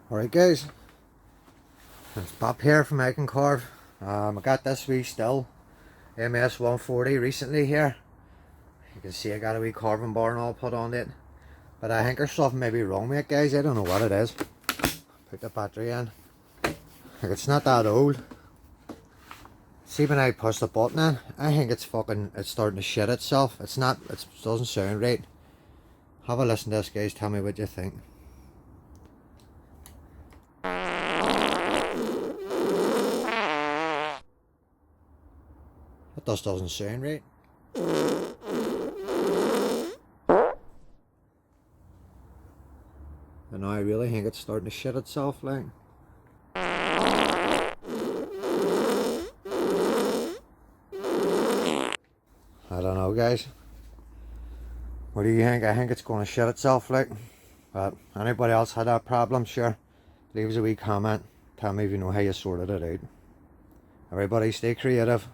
Alright guys, it's Bob here from Ikankarv. I got this wee still MS140 recently here. You can see I got a wee carving bar and all put on it. But I think there's something maybe wrong with it guys, I don't know what it is. Put the battery in. Like, it's not that old. See when I push the button in, I think it's starting to shit itself. It doesn't sound right. Have a listen to this guys, tell me what you think. It just doesn't sound right. And now I really think it's starting to shit itself like. I don't know guys. What do you think? I think it's going to shit itself like. But anybody else had that problem, sure. Leave us a wee comment. Tell me if you know how you sorted it out. Everybody stay creative.